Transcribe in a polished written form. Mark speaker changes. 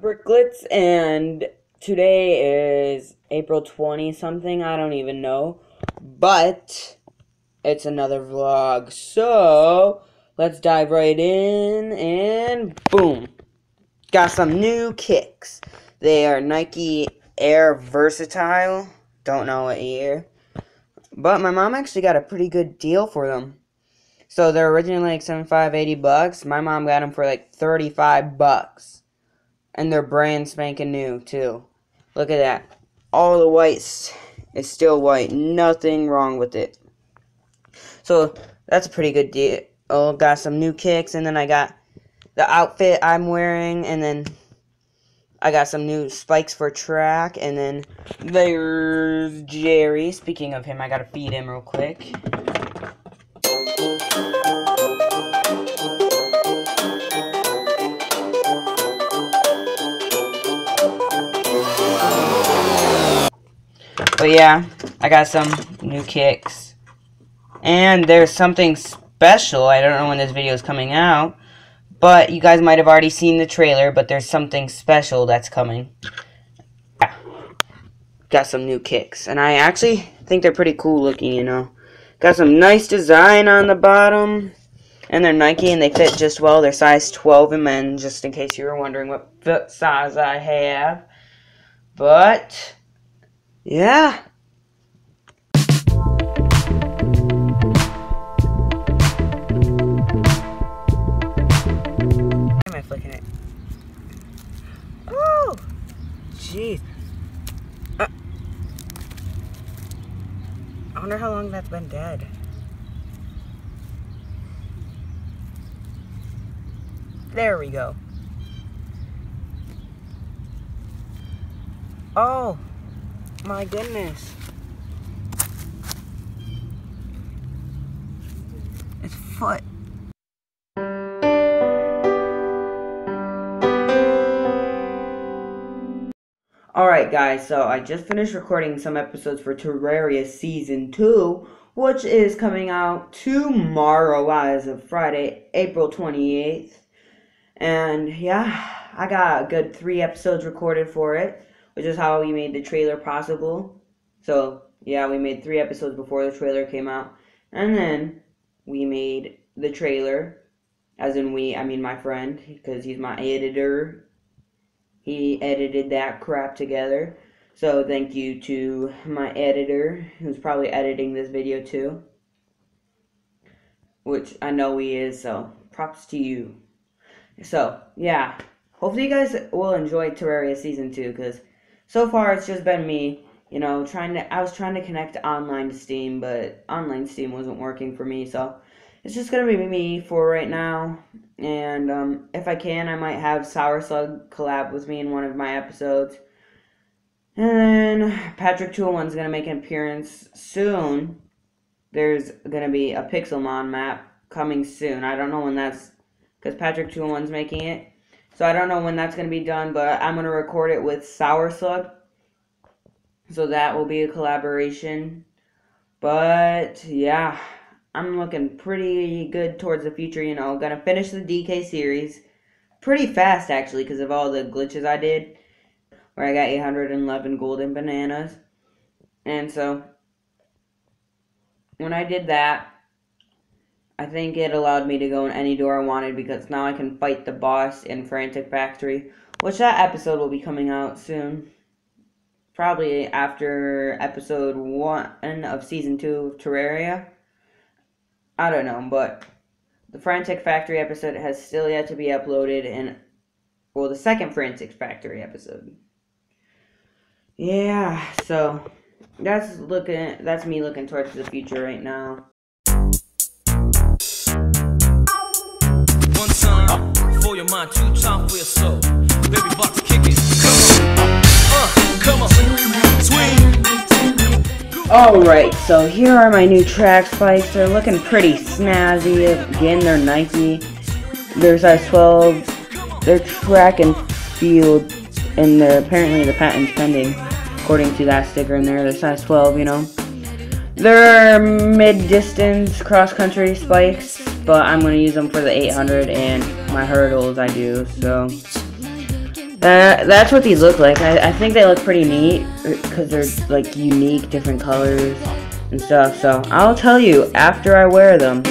Speaker 1: Bricklets, and today is April 20 something, I don't even know, but it's another vlog, so let's dive right in, and boom, got some new kicks. They are Nike Air Versatile, don't know what year, but my mom actually got a pretty good deal for them. So they're originally like 75, 80 bucks, my mom got them for like 35 bucks. And they're brand spanking new, too. Look at that. All the white is still white. Nothing wrong with it. So, that's a pretty good deal. Oh, got some new kicks, and then I got the outfit I'm wearing, and then I got some new spikes for track, and then there's Jerry. Speaking of him, I gotta feed him real quick. But yeah, I got some new kicks. And there's something special. I don't know when this video is coming out. But you guys might have already seen the trailer. But there's something special that's coming. Yeah. Got some new kicks. And I actually think they're pretty cool looking, you know. Got some nice design on the bottom. And they're Nike and they fit just well. They're size 12 in men. Just in case you were wondering what foot size I have. But yeah. Why am I flicking it? Oh! Jeez. I wonder how long that's been dead. There we go. Oh! My goodness. It's foot. Alright guys, so I just finished recording some episodes for Terraria Season 2, which is coming out tomorrow as of Friday, April 28th. And yeah, I got a good 3 episodes recorded for it, which is how we made the trailer possible. So, yeah, we made 3 episodes before the trailer came out. And then we made the trailer, as in we, I mean my friend, because he's my editor. He edited that crap together. So, thank you to my editor, who's probably editing this video too. Which I know he is, so props to you. So, yeah. Hopefully you guys will enjoy Terraria Season 2, because so far, it's just been me, you know, I was trying to connect online to Steam, but online Steam wasn't working for me, so it's just going to be me for right now, and if I can, I might have Sour Slug collab with me in one of my episodes, and then Patrick 201 is going to make an appearance soon. There's going to be a Pixelmon map coming soon. I don't know when that's, because Patrick 201 is making it. So I don't know when that's going to be done, but I'm going to record it with Sour Slug. So that will be a collaboration. But yeah, I'm looking pretty good towards the future, you know. Going to finish the DK series pretty fast, actually, because of all the glitches I did. Where I got 811 golden bananas. And so, when I did that, I think it allowed me to go in any door I wanted, because now I can fight the boss in Frantic Factory, which that episode will be coming out soon. Probably after episode 1 of Season 2 of Terraria. I don't know, but the Frantic Factory episode has still yet to be uploaded, and, well, the second Frantic Factory episode. Yeah, so that's me looking towards the future right now. For your mind, 2 times for your soul. Baby, box kick it. Come on, swing. Alright, so here are my new track spikes. They're looking pretty snazzy. Again, they're Nike. They're size 12. They're track and field, and they're apparently the patent's pending, according to that sticker in there. They're size 12, you know. They're mid-distance cross-country spikes, but I'm going to use them for the 800 and my hurdles I do, so that's what these look like. I think they look pretty neat because they're like unique, different colors and stuff, so I'll tell you after I wear them.